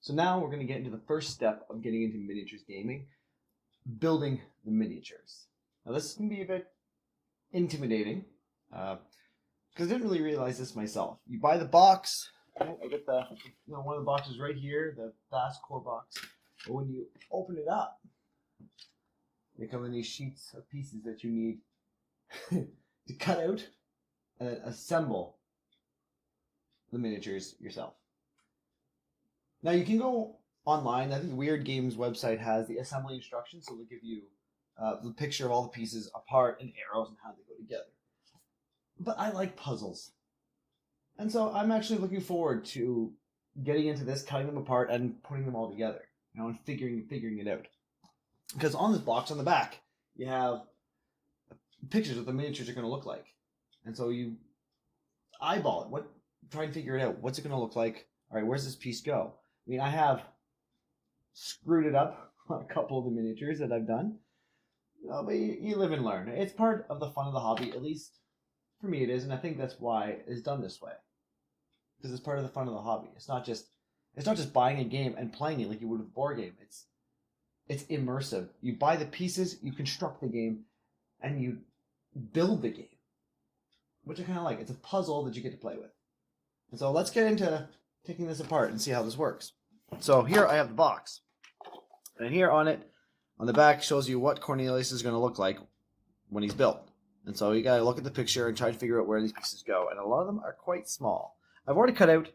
So now we're going to get into the first step of getting into miniatures gaming, building the miniatures. Now this can be a bit intimidating, because I didn't really realize this myself. You buy the box, right? I get the one of the boxes right here, the Fast Core box. But when you open it up, they come in these sheets of pieces that you need to cut out and then assemble the miniatures yourself. Now you can go online. I think Weird Games website has the assembly instructions, so they'll give you the picture of all the pieces apart and arrows and how they go together. But I like puzzles, and so I'm actually looking forward to getting into this, cutting them apart, and putting them all together. And figuring it out. Because on this box on the back, you have pictures of the miniatures are going to look like, and so you eyeball it. Try and figure it out. What's it going to look like? All right, where's this piece go? I mean, I have screwed it up on a couple of the miniatures that I've done. But you live and learn. It's part of the fun of the hobby, at least for me it is, and I think that's why it's done this way. Because it's part of the fun of the hobby. It's not just buying a game and playing it like you would with a board game. It's immersive. You buy the pieces, you construct the game, and you build the game. Which I kind of like. It's a puzzle that you get to play with. And so let's get into taking this apart and see how this works. So here I have the box. And here on it, on the back, shows you what Cornelius is going to look like when he's built. And so you got to look at the picture and try to figure out where these pieces go. And a lot of them are quite small. I've already cut out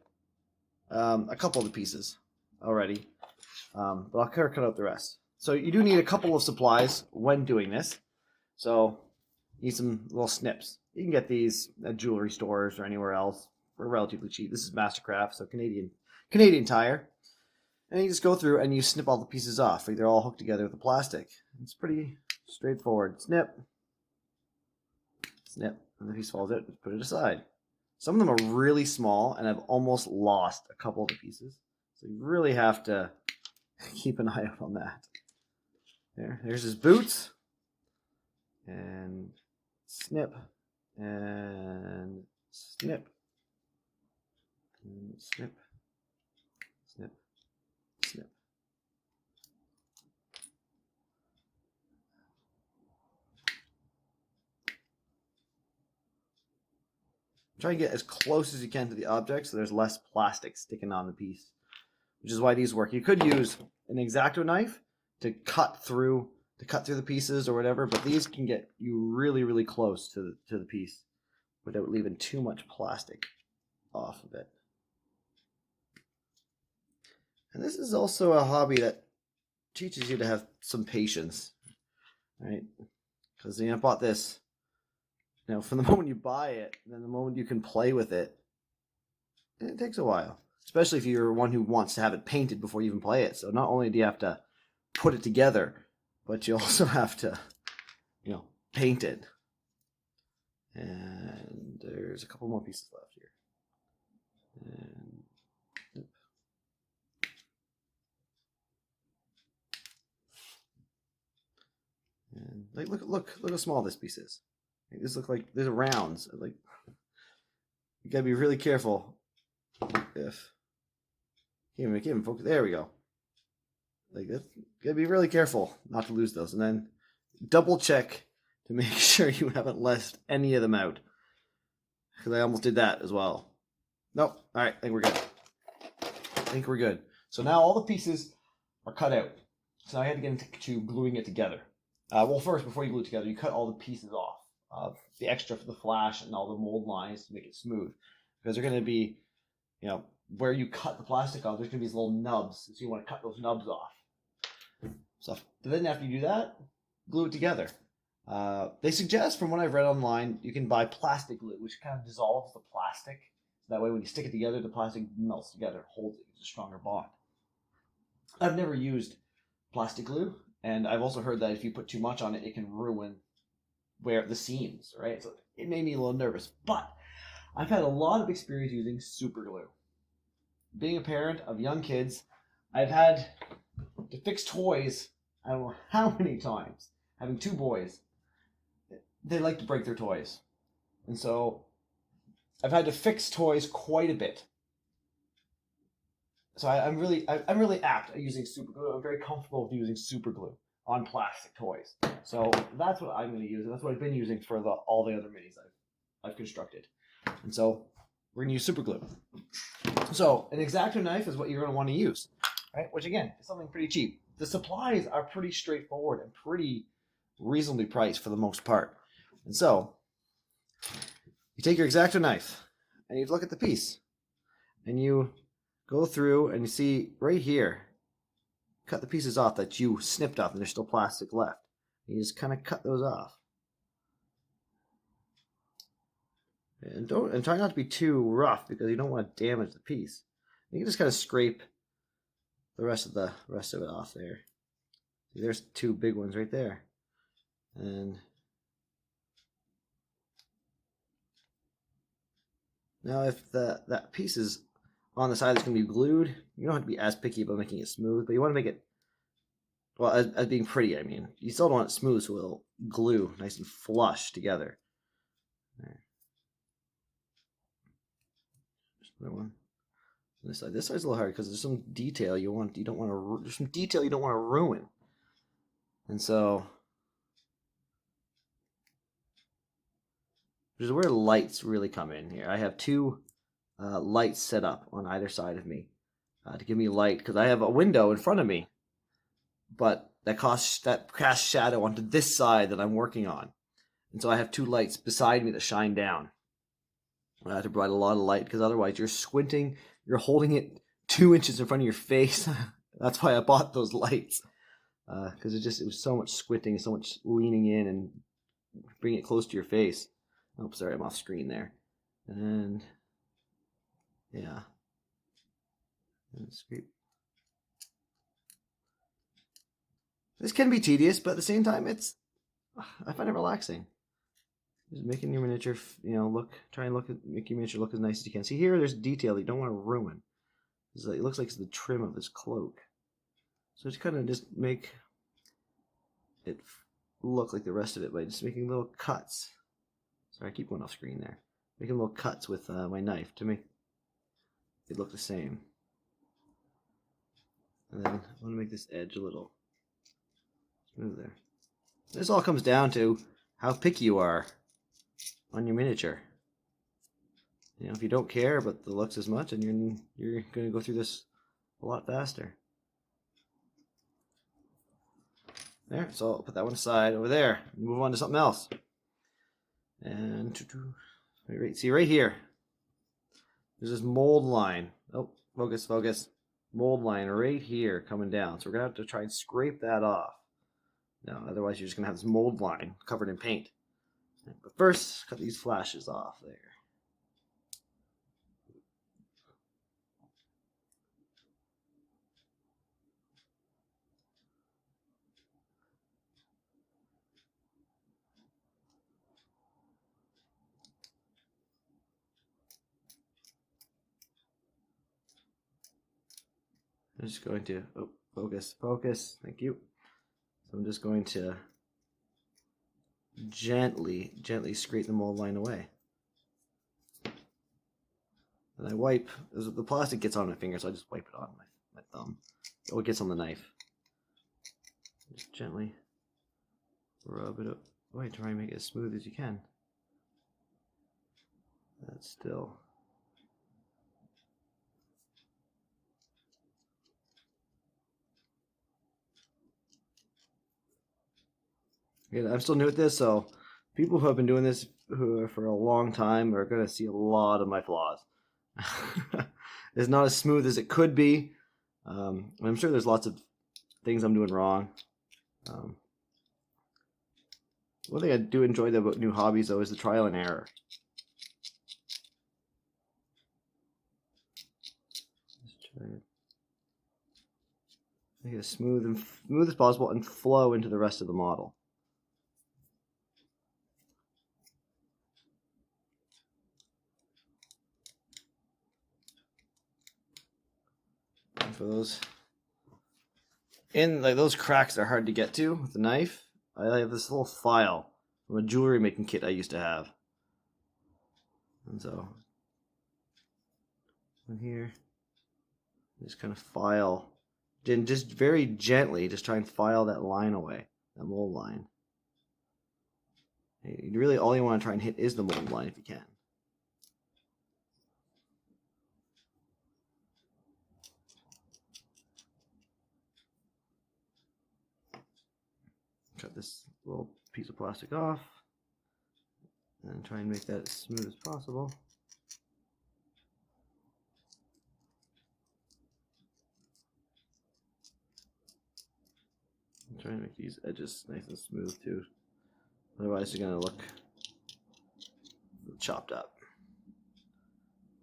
a couple of the pieces already. But I'll cut out the rest. So you do need a couple of supplies when doing this. So you need some little snips. You can get these at jewelry stores or anywhere else for relatively cheap. This is Mastercraft, so Canadian Tire. And you just go through and you snip all the pieces off. They're all hooked together with the plastic. It's pretty straightforward. Snip. Snip. And the piece falls out. Just put it aside. Some of them are really small, and I've almost lost a couple of the pieces. So you really have to keep an eye out on that. There's his boots. And snip. And snip. And snip. Snip. Snip. Try to get as close as you can to the object so there's less plastic sticking on the piece, which is why these work. You could use an X-Acto knife to cut through the pieces or whatever, but these can get you really, really close to the piece without leaving too much plastic off of it. And this is also a hobby that teaches you to have some patience, right? Because I bought this. From the moment you buy it, then the moment you can play with it, it takes a while. Especially if you're one who wants to have it painted before you even play it. So not only do you have to put it together, but you also have to, paint it. And there's a couple more pieces left here. And look how small this piece is. This looks like there's rounds. Like, you gotta be really careful. If can't even focus. There we go. Like that, you gotta be really careful not to lose those, and then double check to make sure you haven't left any of them out. Because I almost did that as well. Nope. All right, I think we're good. So now all the pieces are cut out. So now I had to get into gluing it together. Well, first, before you glue it together, you cut all the pieces off. The extra for the flash and all the mold lines to make it smooth, because they're going to be, where you cut the plastic off, there's going to be these little nubs, so you want to cut those nubs off. So then after you do that, glue it together. They suggest, from what I've read online, you can buy plastic glue, which kind of dissolves the plastic. So that way when you stick it together, the plastic melts together, holds it, it's a stronger bond. I've never used plastic glue, and I've also heard that if you put too much on it, it can ruin where the seams, right? So it made me a little nervous, but I've had a lot of experience using super glue. Being a parent of young kids, I've had to fix toys, I don't know how many times. Having two boys, they like to break their toys. And so I've had to fix toys quite a bit. So I'm really apt at using super glue. I'm very comfortable with using super glue on plastic toys. So that's what I'm going to use. And that's what I've been using for all the other minis I've constructed. And so we're going to use super glue. So an X-Acto knife is what you're going to want to use, right? Which again is something pretty cheap. The supplies are pretty straightforward and pretty reasonably priced for the most part. And so you take your X-Acto knife and you look at the piece and you go through and you see right here, cut the pieces off that you snipped off and there's still plastic left. You just kind of cut those off. And try not to be too rough because you don't want to damage the piece. You can just kind of scrape the rest of it off there. See, there's two big ones right there. And now if that piece is on the side that's going to be glued, you don't have to be as picky about making it smooth, but you want to make it, well, as being pretty, I mean. You still don't want it smooth so it'll glue nice and flush together. There. Just another one. This side's a little hard because there's some detail there's some detail you don't want to ruin. And so, which is where lights really come in here. I have two lights set up on either side of me to give me light because I have a window in front of me, but that casts shadow onto this side that I'm working on. And so I have two lights beside me that shine down to provide a lot of light because otherwise you're squinting, you're holding it 2 inches in front of your face. That's why I bought those lights because it was so much squinting, so much leaning in and bringing it close to your face. Oh, sorry, I'm off screen there. And yeah. And scrape. This can be tedious, but at the same time, I find it relaxing. Just making your miniature, make your miniature look as nice as you can. See here, there's detail that you don't want to ruin. It looks like it's the trim of his cloak. So just kind of just make it look like the rest of it by just making little cuts. Sorry, I keep going off screen there. Making little cuts with my knife to make it look the same. And then I want to make this edge a little smooth there. This all comes down to how picky you are on your miniature. You know, if you don't care about the looks as much, and you're going to go through this a lot faster. There, so I'll put that one aside over there and move on to something else. And see right here, there's this mold line. Oh, focus. Mold line right here coming down. So we're gonna have to try and scrape that off. No, otherwise you're just gonna have this mold line covered in paint. But first, cut these flashes off there. I'm just going to, focus, thank you. So I'm just going to gently scrape the mold line away. And I wipe, the plastic gets on my finger, so I just wipe it on my thumb. Oh, it gets on the knife. Just gently rub it up. Oh, try and make it as smooth as you can. That's still. Yeah, I'm still new at this, so people who have been doing this for a long time are going to see a lot of my flaws. It's not as smooth as it could be. I'm sure there's lots of things I'm doing wrong. One thing I do enjoy about new hobbies, though, is the trial and error. Just try to make it as smooth as possible and flow into the rest of the model. And for those those cracks are hard to get to with the knife, I have this little file from a jewelry making kit I used to have. And so in here, Just kind of file, then just very gently, just try and file that line away, that mold line. Really, all you want to try and hit is the mold line if you can. Cut this little piece of plastic off and try and make that as smooth as possible. I'm trying to make these edges nice and smooth too. Otherwise, they're going to look chopped up.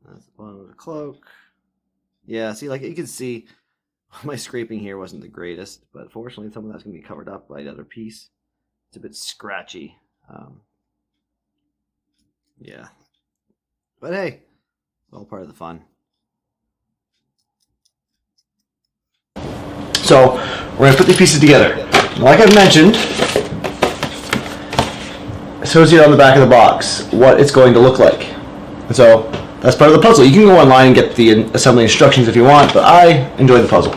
That's the bottom of the cloak. Yeah, see, like you can see, my scraping here wasn't the greatest, but fortunately, some of that's going to be covered up by the other piece. It's a bit scratchy. Yeah. But hey, it's all part of the fun. So, we're going to put the pieces together. Like I've mentioned, it shows you on the back of the box what it's going to look like. And so, that's part of the puzzle. You can go online and get the assembly instructions if you want, but I enjoy the puzzle.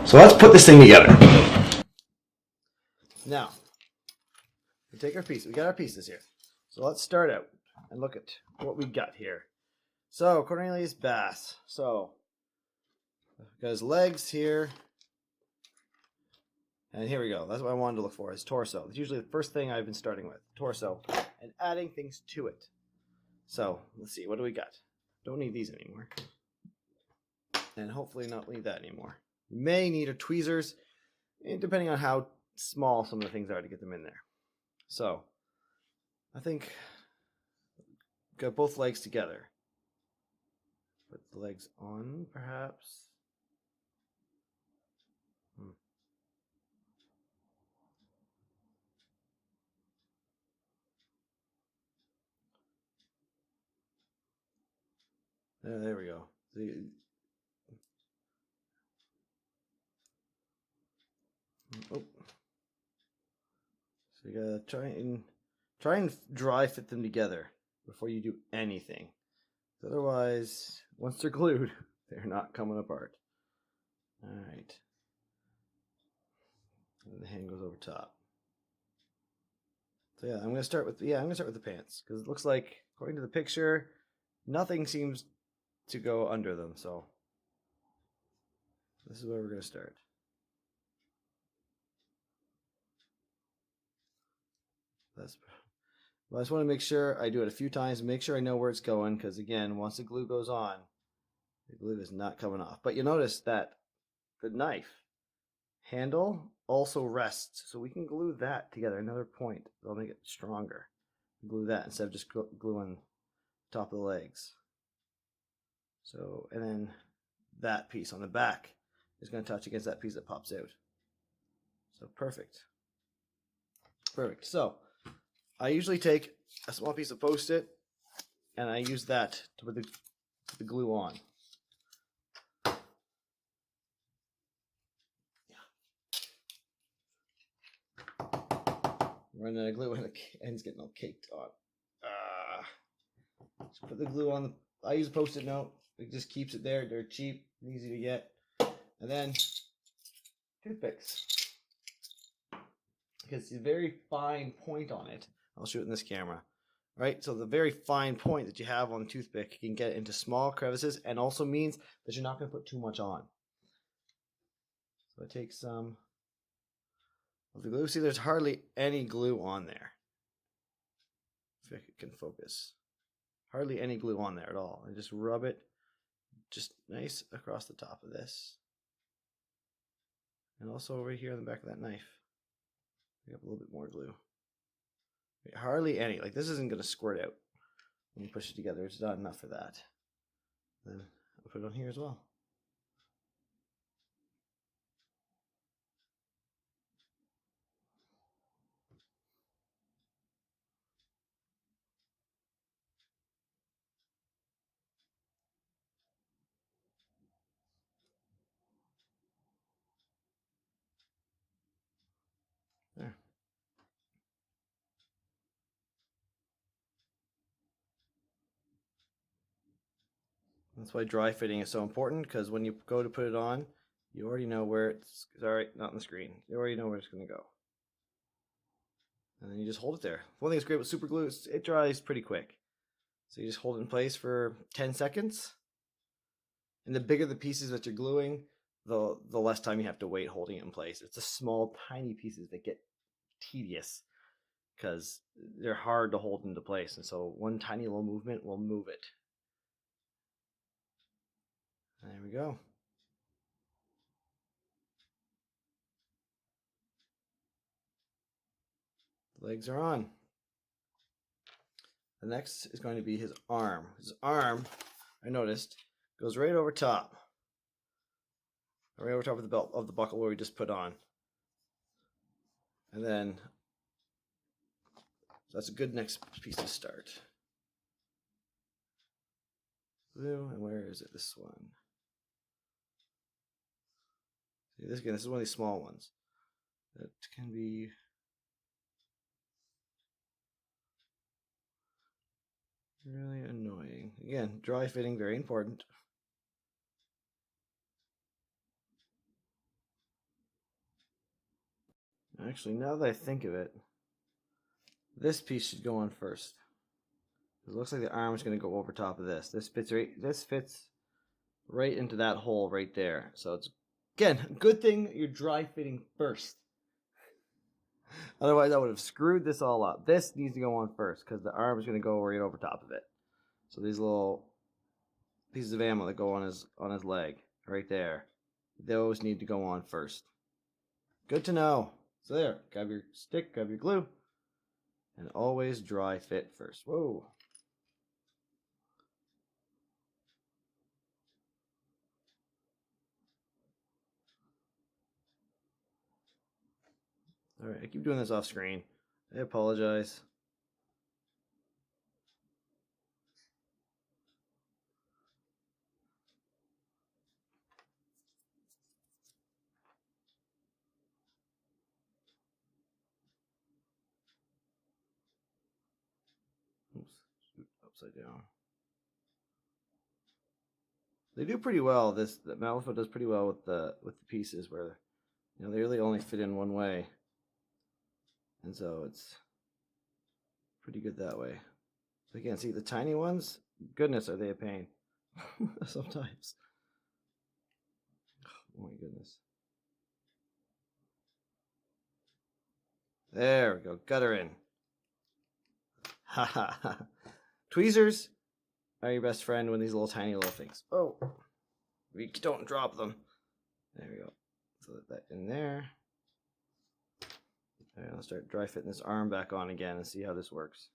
So let's put this thing together. Now, we take our piece. We got our pieces here. So let's start out and look at what we got here. So Cornelius Bass. So got his legs here. And here we go. That's what I wanted to look for, his torso. It's usually the first thing I've been starting with, torso, and adding things to it. So let's see, what do we got? Don't need these anymore. And hopefully not need that anymore. You may need a tweezers, depending on how small some of the things are to get them in there. So I think got both legs together. Put the legs on, perhaps. There we go. Oh. So you gotta try and dry fit them together before you do anything. Otherwise, once they're glued, they're not coming apart. All right. And the hand goes over top. So yeah, I'm gonna start with the pants because it looks like, according to the picture, nothing seems to go under them. So this is where we're gonna start. Well, I just want to make sure I do it a few times, make sure I know where it's going, because again, once the glue goes on, the glue is not coming off. But you'll notice that the knife handle also rests, so we can glue that together. Another point that'll make it stronger. Glue that instead of just gluing the top of the legs. So, and then that piece on the back is going to touch against that piece that pops out. So perfect. Perfect. So I usually take a small piece of Post-it and I use that to put the glue on. Run out of glue and the end's getting all caked on. Just put the glue on. I use a Post-it note. It just keeps it there. They're cheap, easy to get. And then toothpicks. Because it's a very fine point on it. I'll show it in this camera. Right? So the very fine point that you have on the toothpick can get into small crevices and also means that you're not going to put too much on. So I take some of the glue. See, there's hardly any glue on there. If I can focus. Hardly any glue on there at all. I just rub it just nice across the top of this. And also over here on the back of that knife. We have a little bit more glue. Hardly any. Like, this isn't going to squirt out when you push it together. It's not enough for that. Then I'll put it on here as well. There. That's why dry fitting is so important, because when you go to put it on, you already know where it's, sorry, not on the screen. You already know where it's going to go. And then you just hold it there. One thing that's great with super glue is it dries pretty quick. So you just hold it in place for 10 seconds. And the bigger the pieces that you're gluing, the less time you have to wait holding it in place. It's the small, tiny pieces that get tedious because they're hard to hold into place. And so one tiny little movement will move it. There we go. The legs are on. The next is going to be his arm. His arm, I noticed, goes right over top. Right over top of the belt of the buckle where we just put on. And then, so that's a good next piece to start. Blue, and where is it? This one. See, this again, this is one of these small ones that can be really annoying. Again, dry fitting, very important. Actually, now that I think of it, this piece should go on first. It looks like the arm is going to go over top of this. This fits right into that hole right there. So it's, again, good thing you're dry fitting first. Otherwise, I would have screwed this all up. This needs to go on first because the arm is going to go right over top of it. So these little pieces of ammo that go on his leg right there, those need to go on first. Good to know. So there, grab your stick, grab your glue, and always dry fit first. Whoa. All right, I keep doing this off screen. I apologize. Oops, upside down. They do pretty well. The Malifaux does pretty well with the pieces where, you know, they really only fit in one way, and so it's pretty good that way. So again, see the tiny ones. Goodness, are they a pain sometimes. Oh my goodness. There we go. Got her in. Ha ha ha. Tweezers are your best friend when these little tiny little things. Oh, we don't drop them. There we go. So that in there. And I'll start dry fitting this arm back on again and see how this works.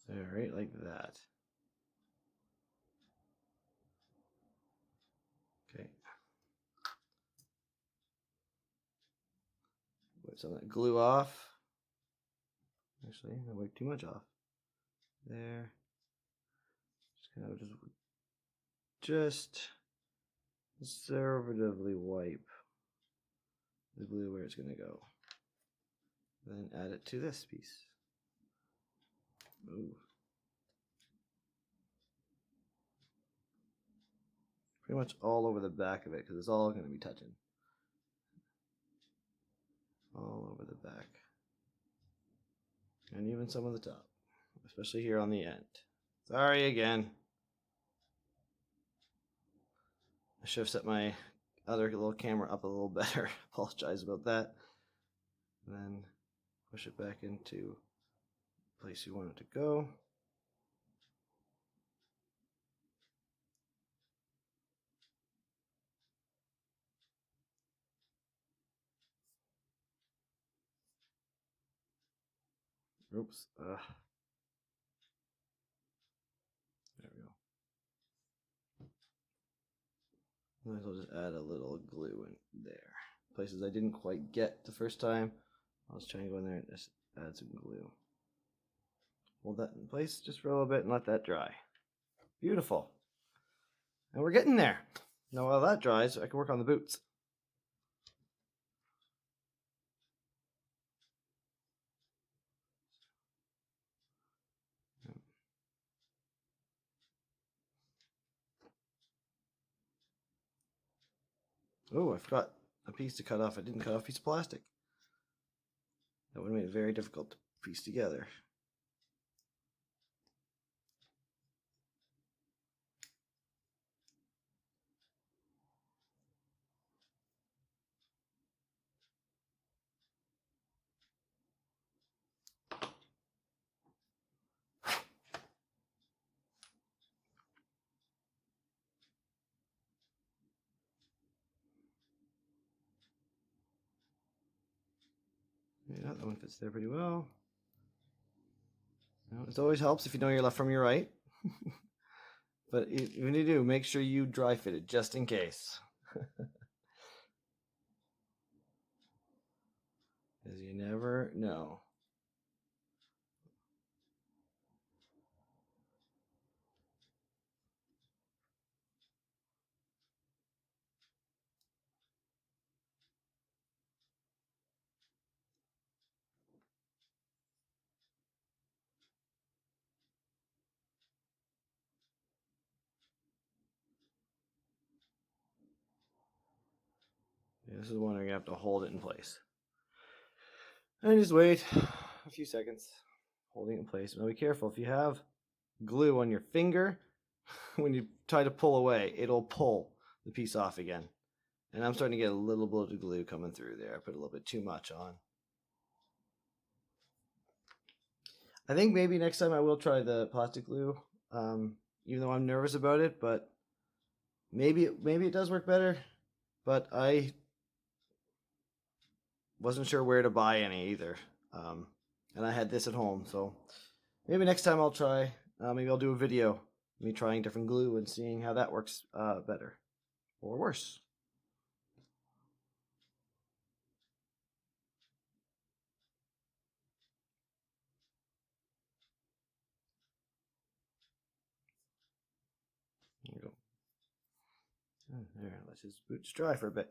All right, like that. Okay. Wipe some of that glue off. Actually, I wiped too much off. There. Just kind of just conservatively wipe the glue where it's going to go. Then add it to this piece. Ooh. Pretty much all over the back of it because it's all going to be touching. All over the back. And even some of the top. Especially here on the end. Sorry again. I should have set my other little camera up a little better. Apologize about that. And then push it back into the place you want it to go. Oops. There we go. Might as well just add a little glue in there. Places I didn't quite get the first time, I was trying to go in there and just add some glue. Hold that in place just for a little bit and let that dry. Beautiful. And we're getting there. Now while that dries, I can work on the boots. Oh, I forgot a piece to cut off. I didn't cut off a piece of plastic. That would have made it very difficult to piece together. Yeah, that one fits there pretty well. It always helps if you know your left from your right. But when you do, make sure you dry fit it just in case. Because you never know. Yeah, this is one where you have to hold it in place. And just wait a few seconds, holding it in place. Now be careful, if you have glue on your finger, when you try to pull away, it'll pull the piece off again. And I'm starting to get a little bit of glue coming through there. I put a little bit too much on. I think maybe next time I will try the plastic glue, even though I'm nervous about it, but maybe it does work better. But I wasn't sure where to buy any either. And I had this at home, so maybe next time I'll try. Maybe I'll do a video me trying different glue and seeing how that works better or worse. There you go. There, let his boots dry for a bit.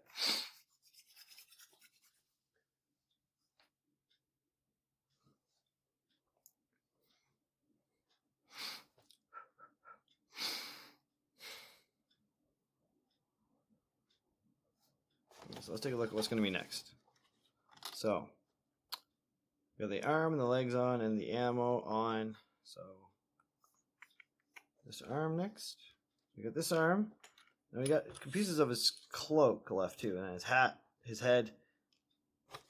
So let's take a look at what's going to be next. So we got the arm and the legs on and the ammo on. So this arm next. We got this arm. And we got pieces of his cloak left too, and his hat, his head,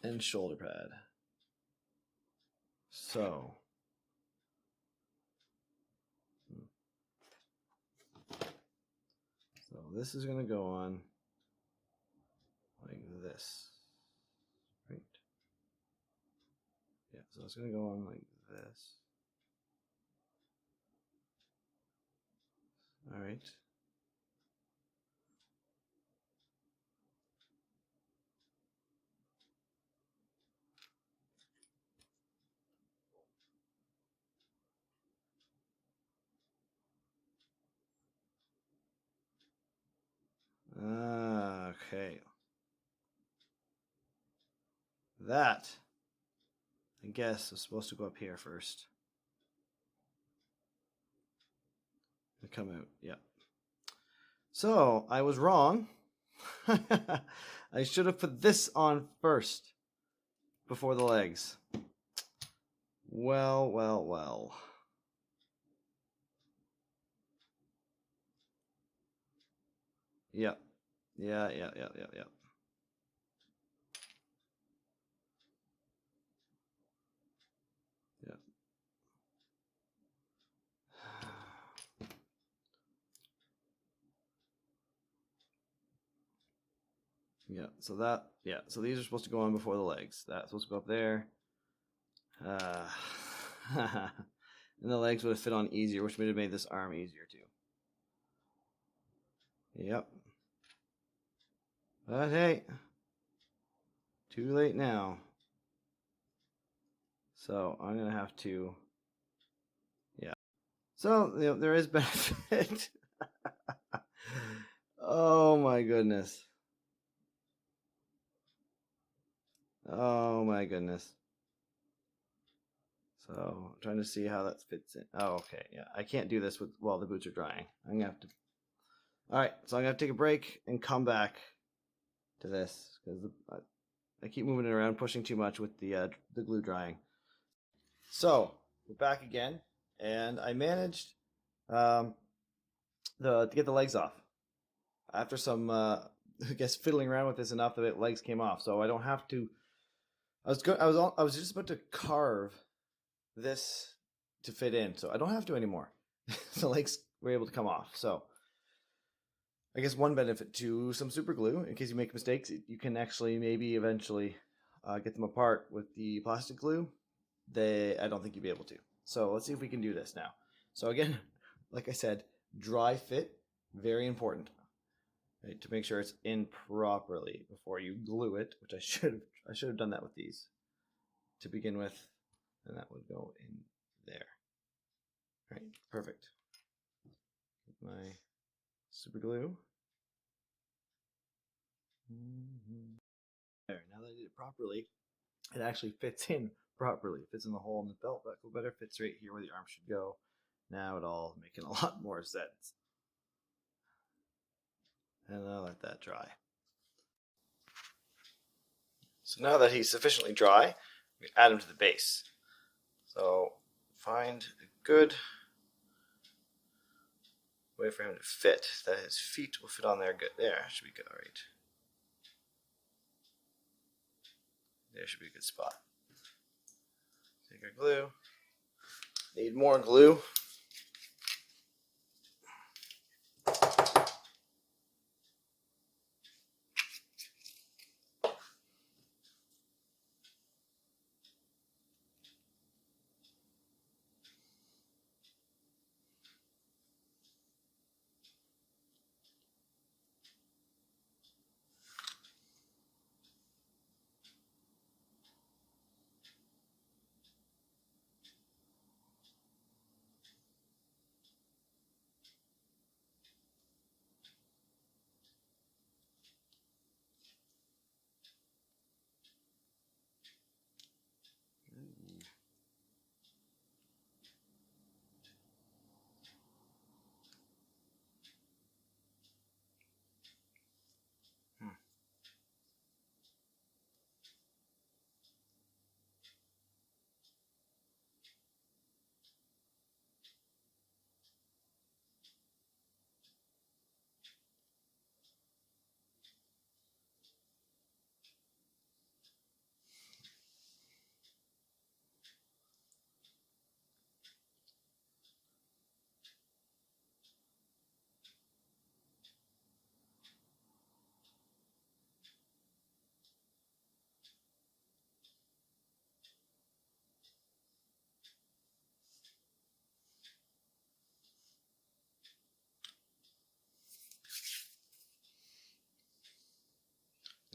and shoulder pad. So this is going to go on like this, right? Yeah, so it's going to go on like this. All right. Okay. That, I guess, is supposed to go up here first. And come out, yeah. So, I was wrong. I should have put this on first before the legs. Well, well, well. Yep. Yeah. Yeah, so that, yeah, so these are supposed to go on before the legs. That's supposed to go up there. And the legs would have fit on easier, which would have made this arm easier too. Yep. But hey, too late now. So I'm gonna have to, yeah. So there is benefit. Oh my goodness. Oh my goodness. So I'm trying to see how that fits in. Oh, okay, yeah. I can't do this while the boots are drying. I'm gonna have to. All right, so I'm gonna have to take a break and come back to this because I keep moving it around, pushing too much with the glue drying. So we're back again, and I managed um, to get the legs off after some I guess fiddling around with this enough that the legs came off. So I don't have to. I was just about to carve this to fit in, so I don't have to anymore. The legs were able to come off. So I guess one benefit to some super glue, in case you make mistakes, you can actually maybe eventually get them apart with the plastic glue. I don't think you'd be able to. So let's see if we can do this now. So again, like I said, dry fit, very important. Right, to make sure it's in properly before you glue it, which I should have done that with these to begin with, and that would go in there. All right, perfect. Get my super glue. There, now that I did it properly, it actually fits in properly. It fits in the hole in the belt buckle better, fits right here where the arm should go. Now it all making a lot more sense. And I'll let that dry. So now that he's sufficiently dry, we add him to the base. So find a good way for him to fit, that his feet will fit on there good. There, should be good, all right. There should be a good spot. Take our glue. Need more glue.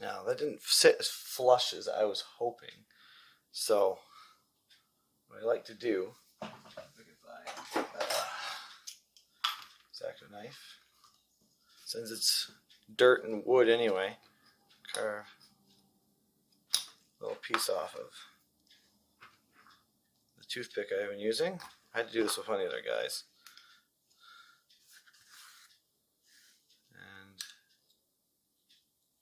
Now that didn't sit as flush as I was hoping. So what I like to do, if I X-Acto knife, since it's dirt and wood anyway, carve a little piece off of the toothpick I've been using. I had to do this with one of the other guys. And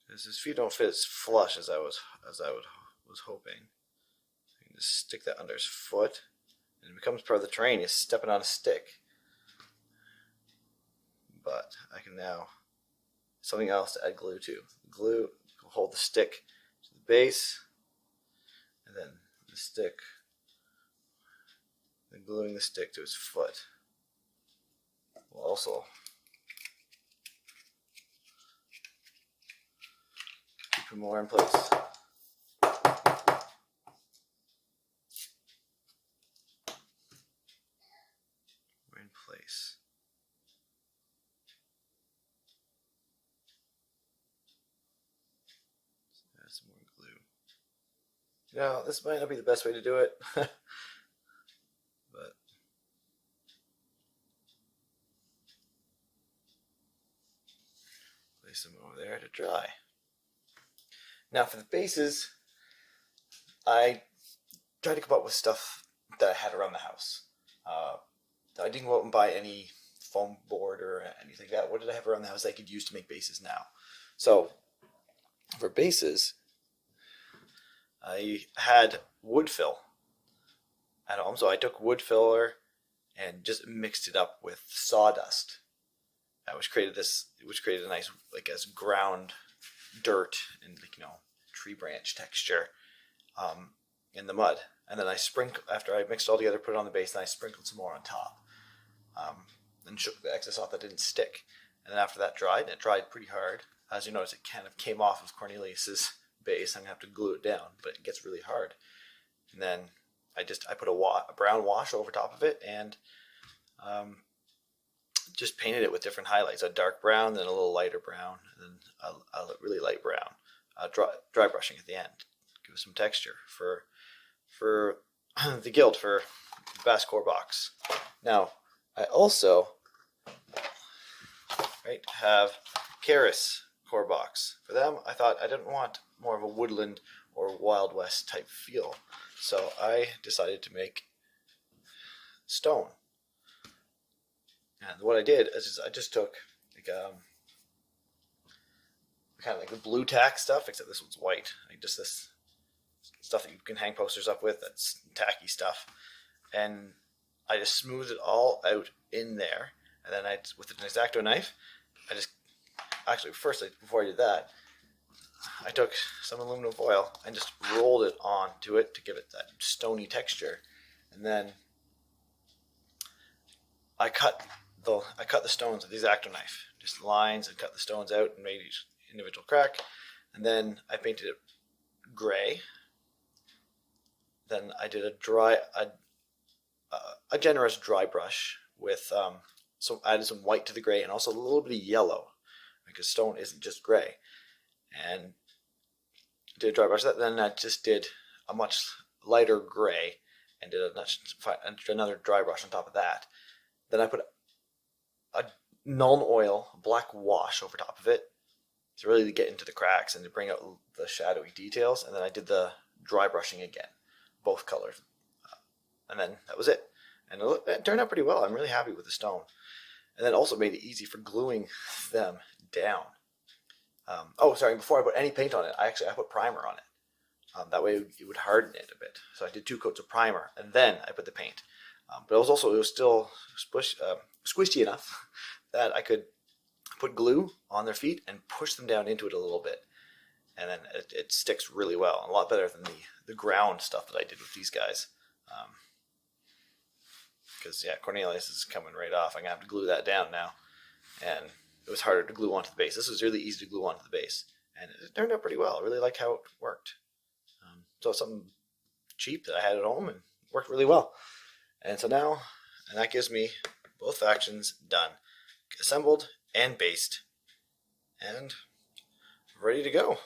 because his feet don't fit as flush as I was hoping, I can just stick that under his foot, and it becomes part of the terrain. He's stepping on a stick. But I can now something else to add glue to. Glue will hold the stick to the base, and then the stick, then gluing the stick to his foot will also keep him more in place. More in place. Add some more glue. This might not be the best way to do it, but place them over there to dry. Now for the bases, I tried to come up with stuff that I had around the house. I didn't go out and buy any foam board or anything like that. What did I have around the house I could use to make bases now? So for bases, I had wood fill at home. So I took wood filler and just mixed it up with sawdust, which created a nice, like, as ground dirt and, like, tree branch texture in the mud. And then after I mixed it all together, put it on the base, and I sprinkled some more on top, and shook the excess off that didn't stick. And then after that dried, and it dried pretty hard. As you notice, it kind of came off of Cornelius's base. I'm gonna have to glue it down, but it gets really hard. And then I put a brown wash over top of it, and just painted it with different highlights: a dark brown, then a little lighter brown, and then a really light brown. Dry brushing at the end, give it some texture for the guild, for Bass Core Box. Now, I also have Karis Core Box. For them, I thought I didn't want more of a woodland or Wild West type feel, so I decided to make stone. And what I did is I just took kind of like the blue tack stuff, except this one's white. Like just this stuff that you can hang posters up with, that's tacky stuff. And I just smoothed it all out in there. And then with an X-Acto knife, before I did that, I took some aluminum foil and just rolled it onto it to give it that stony texture. And then I cut the stones with the X-Acto knife, just lines, and cut the stones out and made each individual crack. And then I painted it gray. Then I did a generous dry brush with added some white to the gray and also a little bit of yellow, because stone isn't just gray. And did a dry brush that. Then I just did a much lighter gray and did another dry brush on top of that. Then I put a Nuln Oil black wash over top of it to really get into the cracks and to bring out the shadowy details. And then I did the dry brushing again, both colors. And then that was it. And it turned out pretty well. I'm really happy with the stone. And then also made it easy for gluing them down. Before I put any paint on it, I put primer on it. That way it would harden it a bit. So I did 2 coats of primer, and then I put the paint. But it was still squishy enough that I could put glue on their feet and push them down into it a little bit. And then it sticks really well, and a lot better than the ground stuff that I did with these guys. Because Cornelius is coming right off. I'm going to have to glue that down now. And it was harder to glue onto the base. This was really easy to glue onto the base. And it turned out pretty well. I really like how it worked. So something cheap that I had at home, and worked really well. And that gives me both factions done, assembled and based, and ready to go.